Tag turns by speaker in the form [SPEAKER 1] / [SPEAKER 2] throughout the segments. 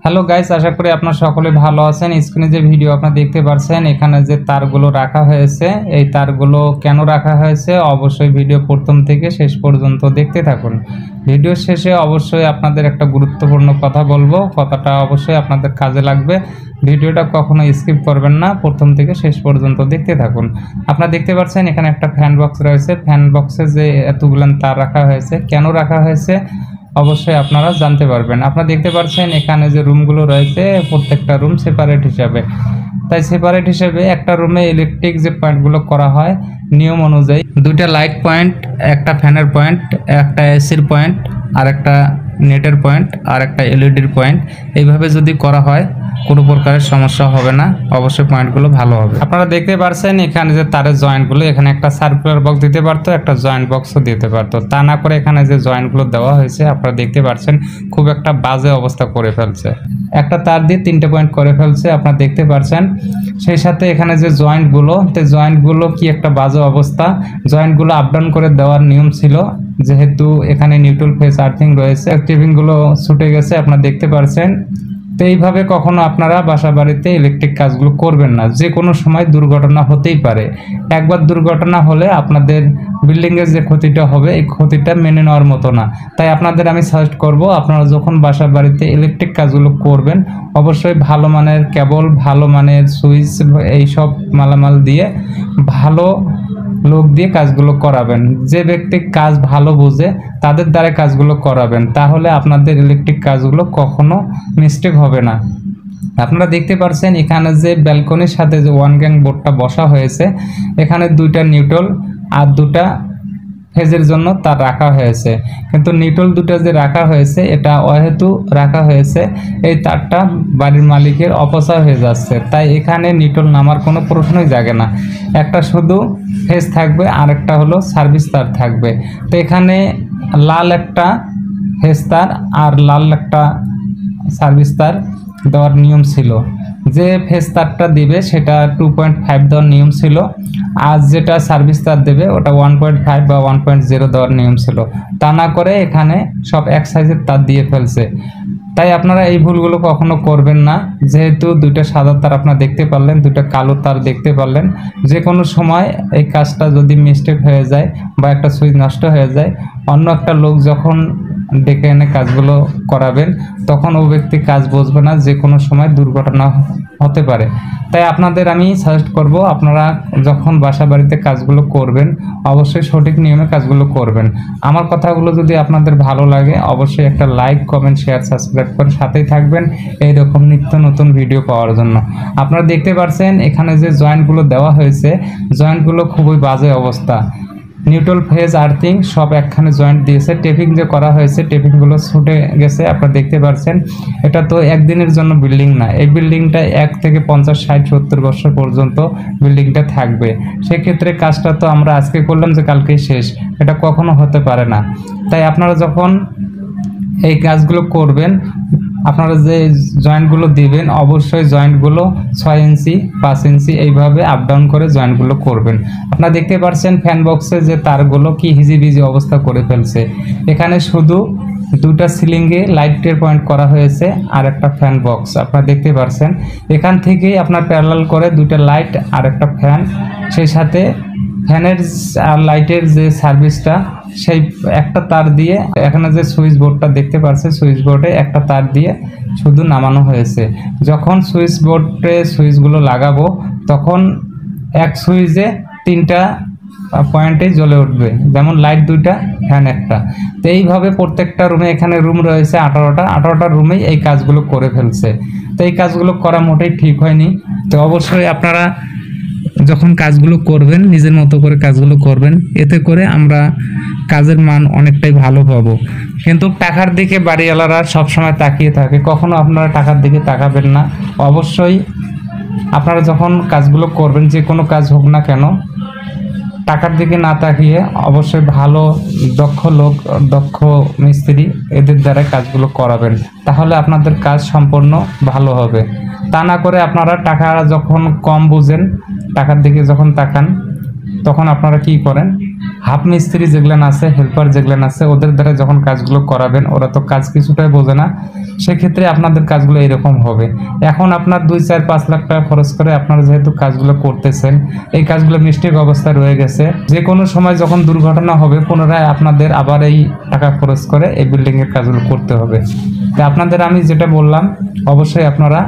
[SPEAKER 1] Hello guys, আশা করি আপনারা সকলে ভালো আছেন। স্ক্রিনে যে ভিডিও আপনারা দেখতে পাচ্ছেন, এখানে যে তারগুলো রাখা হয়েছে, এই তারগুলো কেন রাখা হয়েছে অবশ্যই ভিডিও প্রথম থেকে শেষ পর্যন্ত দেখতে থাকুন। ভিডিও শেষে অবশ্যই আপনাদের একটা গুরুত্বপূর্ণ কথা বলবো, কথাটা অবশ্যই আপনাদের কাজে লাগবে। ভিডিওটা কখনো স্কিপ করবেন না, প্রথম থেকে শেষ পর্যন্ত দেখতে থাকুন। আপনারা দেখতে পাচ্ছেন এখানে একটা ফ্যান বক্স রয়েছে। ফ্যান বক্সে যে এতগুলো তার রাখা হয়েছে, কেন রাখা হয়েছে অবশ্যই আপনারা জানতে পারবেন। আপনারা দেখতে পাচ্ছেন এখানে যে রুমগুলো রয়েছে, প্রত্যেকটা রুম সেপারেট হিসাবে, তাই সেপারেট হিসেবে একটা রুমে ইলেকট্রিক যে পয়েন্টগুলো করা হয় নিয়ম অনুযায়ী, দুইটা লাইট পয়েন্ট, একটা ফ্যানের পয়েন্ট, একটা এসির পয়েন্ট, আর একটা নেটের পয়েন্ট, আর একটা এলইডির পয়েন্ট, এইভাবে যদি করা হয় কোনো প্রকারের সমস্যা হবে না, অবশ্যই পয়েন্টগুলো ভালো হবে। আপনারা দেখতে পাচ্ছেন এখানে যে তারের জয়েন্টগুলো, এখানে একটা সার্কুলার বক্স দিতে পারতো, একটা জয়েন্ট বক্সও দিতে পারতো, তা না করে এখানে যে জয়েন্টগুলো দেওয়া হয়েছে আপনারা দেখতে পাচ্ছেন খুব একটা বাজে অবস্থা করে ফেলছে। একটা তার দিয়ে 3টে পয়েন্ট করে ফেলছে, আপনারা দেখতে পাচ্ছেন। সেই সাথে এখানে যে জয়েন্টগুলো কি একটা বাজে অবস্থা। জয়েন্টগুলো আপ ডাউন করে দেওয়ার নিয়ম ছিল, যেহেতু এখানে নিউট্রাল ফেজ আর্থিং রয়েছে, টিভিংগুলো ছুটে গেছে আপনারা দেখতে পাচ্ছেন। তো এইভাবে কখনো আপনারা বাসা বাড়িতে ইলেকট্রিক কাজগুলো করবেন না, যে কোনো সময় দুর্ঘটনা হতেই পারে। একবার দুর্ঘটনা হলে আপনাদের বিল্ডিংয়ের যে ক্ষতিটা হবে, এই ক্ষতিটা মেনে নেওয়ার মতো না। তাই আপনাদের আমি সাজেস্ট করব, আপনারা যখন বাসা বাড়িতে ইলেকট্রিক কাজগুলো করবেন অবশ্যই ভালো মানের কেবল, ভালো মানের সুইচ, এইসব মালামাল দিয়ে ভালো লোক দিয়ে কাজগুলো করাবেন। যে ব্যক্তি কাজ ভালো বোঝে তাদের দ্বারা কাজগুলো করাবেন, তাহলে আপনাদের ইলেকট্রিক কাজগুলো কখনো মিস্টেক হবে না। আপনারা দেখতে পাচ্ছেন এখানে যে ব্যালকনির সাথে যে ওয়ান গ্যাং বোর্ডটা বসা হয়েছে, এখানে দুইটা নিউট্রাল আর দুটা ফেজের জন্য তার রাখা হয়েছে, কিন্তু নিউট্রাল দুটো যে রাখা হয়েছে এটা অহেতু রাখা হয়েছে, এই তারটা বাড়ির মালিকের অপচয় হয়ে যাচ্ছে। তাই এখানে নিউট্রাল নামার কোনো প্রশ্নই জাগে না, একটা শুধু ফেজ থাকবে আর একটা হলো সার্ভিস তার থাকবে। তো এখানে লাল একটা ফেজ তার আর লাল একটা সার্ভিস তার দেওয়ার নিয়ম ছিল। যে ফেজ তারটা দিবে সেটা 2.5 দেওয়ার নিয়ম ছিল, আর যেটা সার্ভিস তার দেবে ওটা 1.5 বা 1.0 দেওয়ার নিয়ম ছিল। তা না করে এখানে সব এক সাইজের তার দিয়ে ফেলছে। তাই আপনারা এই ভুলগুলো কখনো করবেন না। যেহেতু দুইটা সাদা তার আপনারা দেখতে পারলেন, দুইটা কালো তার দেখতে পারলেন, যে কোনো সময় এই কাজটা যদি মিস্টেক হয়ে যায় বা একটা সুইচ নষ্ট হয়ে যায়, অন্য একটা লোক যখন ডেকে এনে কাজগুলো করাবেন তখন ও ব্যক্তি কাজ বুঝবে না, যে কোনো সময় দুর্ঘটনা হতে পারে। তাই আপনাদের আমি সাজেস্ট করব, আপনারা যখন বাসা বাড়িতে কাজগুলো করবেন অবশ্যই সঠিক নিয়মে কাজগুলো করবেন। আমার কথাগুলো যদি আপনাদের ভালো লাগে অবশ্যই একটা লাইক, কমেন্ট, শেয়ার, সাবস্ক্রাইব করে সাথেই থাকবেন এইরকম নিত্য নতুন ভিডিও পাওয়ার জন্য। আপনারা দেখতে পাচ্ছেন এখানে যে জয়েন্টগুলো দেওয়া হয়েছে, জয়েন্টগুলো খুবই বাজে অবস্থা। নিউট্রাল ফেজ আর্থিং সব একখানে জয়েন্ট দিয়েছে, টেপিং যে করা হয়েছে টেপিংগুলো ছুটে গেছে আপনারা দেখতে পাচ্ছেন। এটা তো একদিনের জন্য বিল্ডিং না, এই বিল্ডিংটা 1 থেকে 50, 60, 70 বছর পর্যন্ত বিল্ডিংটা থাকবে। সেক্ষেত্রে কাজটা তো আমরা আজকে করলাম যে কালকেই শেষ, এটা কখনো হতে পারে না। তাই আপনারা যখন এই কাজগুলো করবেন, আপনারা যে জয়েন্টগুলো দিবেন অবশ্যই জয়েন্টগুলো 6 ইঞ্চি 5 ইঞ্চি এইভাবে আপ ডাউন করে জয়েন্টগুলো করবেন। আপনারা দেখতে পাচ্ছেন ফ্যান বক্সে যে তারগুলো কি হিজিবিজি অবস্থা করে ফেলছে। এখানে শুধু দুটা সিলিংয়ে লাইটের পয়েন্ট করা হয়েছে আর একটা ফ্যান বক্স আপনারা দেখতে পাচ্ছেন। এখান থেকেই আপনার প্যারালাল করে দুইটা লাইট আর একটা ফ্যান, সেই সাথে ফ্যানের আর লাইটের যে সার্ভিসটা সেই একটা তার দিয়ে, এখানে যে সুইচ বোর্ডটা দেখতে পাচ্ছেন সুইচ বোর্ডে একটা তার দিয়ে শুধু নামানো হয়েছে। যখন সুইচ বোর্ডে সুইচগুলো লাগাবো তখন এক সুইচে 3টা পয়েন্টেই জ্বলে উঠবে, যেমন লাইট 2টা, ফ্যান একটা। তো এইভাবে প্রত্যেকটা রুমে, এখানে রুম রয়েছে 18টা রুমেই এই কাজগুলো করে ফেলছে। তো এই কাজগুলো করা মোটেই ঠিক হয়নি। তো অবশ্যই আপনারা যখন কাজগুলো করবেন নিজের মতো করে কাজগুলো করবেন, এতে করে আমরা কাজের মান অনেকটাই ভালো পাবো। কিন্তু টাকার দিকে বাড়িওয়ালারা সবসময় তাকিয়ে থাকে, কখনো আপনারা টাকার দিকে তাকাবেন না। অবশ্যই আপনারা যখন কাজগুলো করবেন, যে কোনো কাজ হোক না কেন, টাকার দিকে না তাকিয়ে অবশ্যই ভালো দক্ষ লোক, দক্ষ মিস্ত্রি এদের দ্বারা কাজগুলো করাবেন, তাহলে আপনাদের কাজ সম্পূর্ণ ভালো হবে। তা না করে আপনারা টাকা যখন কম বুঝেন, টাকার দিকে যখন তাকান, তখন আপনারা কি করেন, হাফ মিস্ত্রি যেগুলান আছে, হেল্পার যেগুলান আছে, ওদের দ্বারা যখন কাজগুলো করাবেন, ওরা তো কাজ কিছুটাই বোঝে না, সেক্ষেত্রে আপনাদের কাজগুলো এরকম হবে। এখন আপনার 2-4-5 লাখ টাকা খরচ করে আপনারা যেহেতু কাজগুলো করতেছেন, এই কাজগুলো মিস্টেক অবস্থায় রয়ে গেছে, যে কোনো সময় যখন দুর্ঘটনা হবে পুনরায় আপনাদের আবার এই টাকা খরচ করে এই বিল্ডিংয়ের কাজগুলো করতে হবে। তাই আপনাদের আমি যেটা বললাম, অবশ্যই আপনারা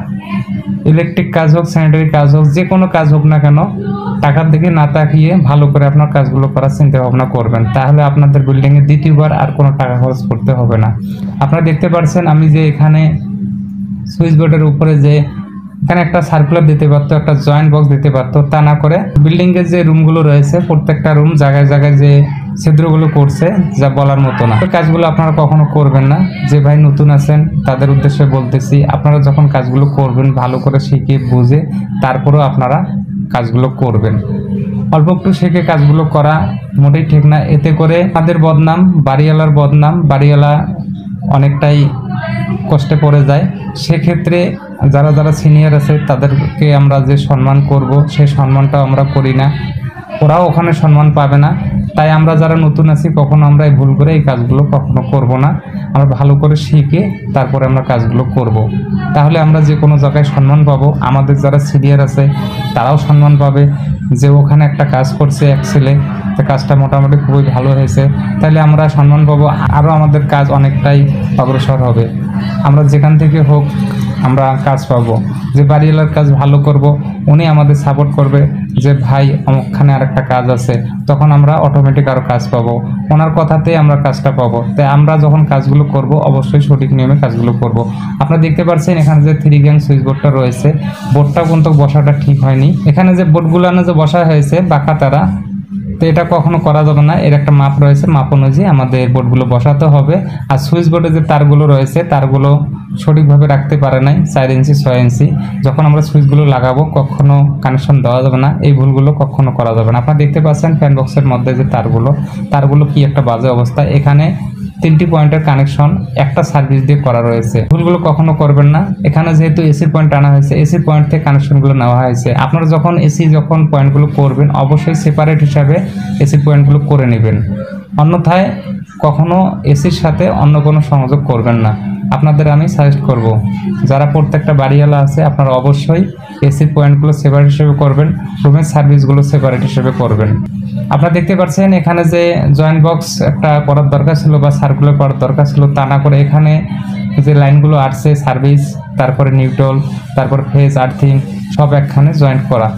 [SPEAKER 1] ইলেকট্রিক কাজ হোক, স্যানিটারি কাজ হোক, যে কোনো কাজ হোক না কেন, টাকার দিকে না তাকিয়ে ভালো করে আপনার কাজগুলো করার চিন্তা ভাবনা করবেন, তাহলে আপনাদের বিল্ডিংয়ে দ্বিতীয়বার আর কোনো টাকা খরচ করতে হবে না। আপনারা দেখতে পাচ্ছেন আমি যে এখানে সুইচ বোর্ডের উপরে যে এখানে একটা সার্কুলার দিতে পারতো, একটা জয়েন্ট বক্স দিতে পারতো, তা না করে বিল্ডিং এর যে রুমগুলো রয়েছে প্রত্যেকটা রুম জায়গায় জায়গায় যে ছিদ্রগুলো করছে, যা বলার মতো না। কাজগুলো আপনারা কখনো করবেন না। যে ভাই নতুন আছেন তাদের উদ্দেশ্যে বলতেছি, আপনারা যখন কাজগুলো করবেন ভালো করে শিখে বুঝে তারপরেও আপনারা কাজগুলো করবেন। অল্প একটু শিখে কাজগুলো করা মোটেই ঠিক না, এতে করে আমাদের বদনাম, বাড়িওয়ালার বদনাম, বাড়িওয়ালা অনেকটাই কষ্টে পড়ে যায়। সেক্ষেত্রে যারা যারা সিনিয়র আছে তাদেরকে আমরা যে সম্মান করব, সেই সম্মানটা আমরা করি না, ওরাও ওখানে সম্মান পাবে না। তাই আমরা যারা নতুন আছি কখনো আমরা এই ভুল করে এই কাজগুলো কখনো করব না। আমরা ভালো করে শিখে তারপরে আমরা কাজগুলো করব, তাহলে আমরা যে কোনো জায়গায় সম্মান পাবো। আমাদের যারা সিনিয়র আছে তারাও সম্মান পাবে যে ওখানে একটা কাজ করছে এক ছেলে, তো কাজটা মোটামুটি খুবই ভালো হয়েছে, তাহলে আমরা সম্মান পাবো, আরও আমাদের কাজ অনেকটাই অগ্রসর হবে। আমরা যেখান থেকে হোক আমরা কাজ পাবো। যে বাড়িওয়ালার কাজ ভালো করব, উনি আমাদের সাপোর্ট করবে যে ভাই অমুকখানে আরেকটা কাজ আছে, তখন আমরা অটোমেটিক আরও কাজ পাবো, ওনার কথাতেই আমরা কাজটা পাবো। তাই আমরা যখন কাজগুলো করব অবশ্যই সঠিক নিয়মে কাজগুলো করব। আপনারা দেখতে পাচ্ছেন এখানে যে 3 গ্যাং সুইচ বোর্ডটা রয়েছে, বোর্ডটা কিন্তু বসাটা ঠিক হয়নি। এখানে যে বোর্ডগুলো যে বসা হয়েছে বাঁকা তারা, তো এটা কখনো করা যাবে না। এর একটা মাপ রয়েছে, মাপ অনুযায়ী আমাদের বোর্ডগুলো বসাতে হবে। আর সুইচ বোর্ডে যে তারগুলো রয়েছে তারগুলো সঠিকভাবে রাখতে পারে নাই, 4 ইঞ্চি 6 ইঞ্চি। যখন আমরা সুইচগুলো লাগাবো কখনো কানেকশন দেওয়া যাবে না, এই ভুলগুলো কখনো করা যাবে না। আপনারা দেখতে পাচ্ছেন ফ্যান বক্সের মধ্যে যে তারগুলো কি একটা বাজে অবস্থা। এখানে 3টি পয়েন্টের কানেকশন একটা সার্ভিস দিয়ে করা রয়েছে, ভুলগুলো কখনো করবেন না। এখানে যেহেতু এসির পয়েন্ট আনা হয়েছে, এসির পয়েন্ট থেকে কানেকশনগুলো নেওয়া হয়েছে। আপনারা যখন যখন পয়েন্টগুলো করবেন অবশ্যই সেপারেট হিসাবে এসির পয়েন্টগুলো করে নেবেন, অন্যথায় কখনো এসির সাথে অন্য কোনো সংযোগ করবেন না। আপনাদের আমি সাজেস্ট করব, যারা প্রত্যেকটা বাড়িওয়ালা আছে আপনারা অবশ্যই এসির পয়েন্টগুলো সেপারেট হিসেবে করবেন, রুমের সার্ভিসগুলো সেপারেট হিসেবে করবেন। আপনারা দেখতে পাচ্ছেন এখানে যে জয়েন্ট বক্স একটা করার দরকার ছিল বা সার্কুলার করার দরকার ছিল, তা না করে এখানে যে লাইনগুলো আসছে সার্ভিস, তারপরে নিউট্রাল, তারপর ফেজ, আর্থিং সব একখানে জয়েন্ট করা।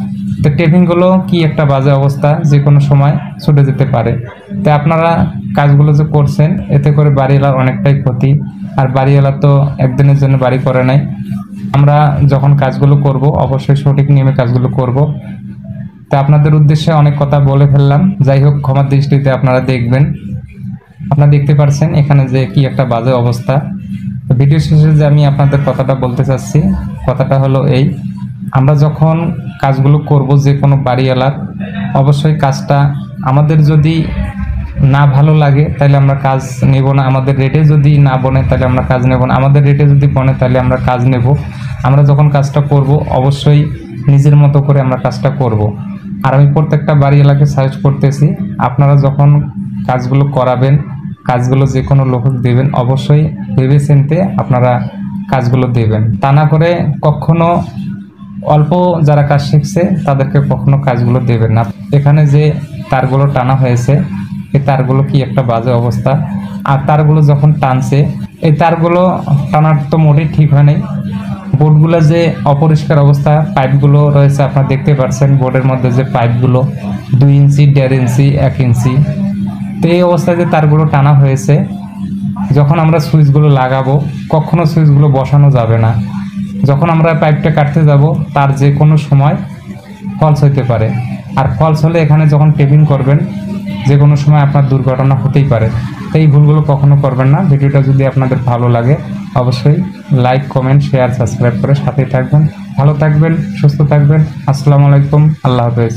[SPEAKER 1] তো টেপিংগুলো কি একটা বাজে অবস্থা, যে কোনো সময় ছুটে যেতে পারে। তাই আপনারা কাজগুলো যে করছেন এতে করে বাড়িওয়ালার অনেকটাই ক্ষতি, আর বাড়িওয়ালা তো একদিনের জন্য বাড়ি করে নাই। আমরা যখন কাজগুলো করব অবশ্যই সঠিক নিয়মে কাজগুলো করব। তা আপনাদের উদ্দেশ্যে অনেক কথা বলে ফেললাম, যাই হোক ক্ষমার দৃষ্টিতে আপনারা দেখবেন। আপনারা দেখতে পাচ্ছেন এখানে যে কি একটা বাজে অবস্থা। ভিডিও শেষে যে আমি আপনাদের কথাটা বলতে চাচ্ছি, কথাটা হলো এই, আমরা যখন কাজগুলো করব যে কোনো বাড়িওয়ালার, অবশ্যই কাজটা আমাদের যদি না ভালো লাগে তাহলে আমরা কাজ নেব না, আমাদের রেটে যদি না বনে তাহলে আমরা কাজ নেব না, আমাদের রেটে যদি বনে তাহলে আমরা কাজ নেব। আমরা যখন কাজটা করব অবশ্যই নিজের মতো করে আমরা কাজটা করব। আর আমি প্রত্যেকটা বাড়িওয়ালাকে সাজেস্ট করতেছি, আপনারা যখন কাজগুলো করাবেন, কাজগুলো যে কোনো লোককে দেবেন অবশ্যই ভেবে চিন্তে আপনারা কাজগুলো দেবেন, তা না করে কখনো অল্প যারা কাজ শিখছে তাদেরকে কখনো কাজগুলো দেবেন না। এখানে যে তারগুলো টানা হয়েছে এই তারগুলো কি একটা বাজে অবস্থা, আর তারগুলো যখন টানছে এই তারগুলো টানার তো মোটেই ঠিক হয় নাই। বোর্ডগুলো যে অপরিষ্কার অবস্থা, পাইপগুলো রয়েছে আপনারা দেখতে পাচ্ছেন, বোর্ডের মধ্যে যে পাইপগুলো 2 ইঞ্চি, 1.5 ইঞ্চি, 1 ইঞ্চি। তো এই অবস্থায় যে তারগুলো টানা হয়েছে, যখন আমরা সুইচগুলো লাগাবো কখনো সুইচগুলো বসানো যাবে না। যখন আমরা পাইপটা কাটতে যাব তার যে কোনো সময় ফলস হতে পারে, আর ফলস হলে এখানে যখন টেপিং করবেন যে কোনো সময় আপনার দুর্ঘটনা হতেই পারে। তো এই ভুলগুলো কখনো করবেন না। ভিডিওটা যদি আপনাদের ভালো লাগে অবশ্যই লাইক, কমেন্ট, শেয়ার, সাবস্ক্রাইব করে সাথেই থাকবেন। ভালো থাকবেন, সুস্থ থাকবেন। আসসালামু আলাইকুম, আল্লাহ হাফেজ।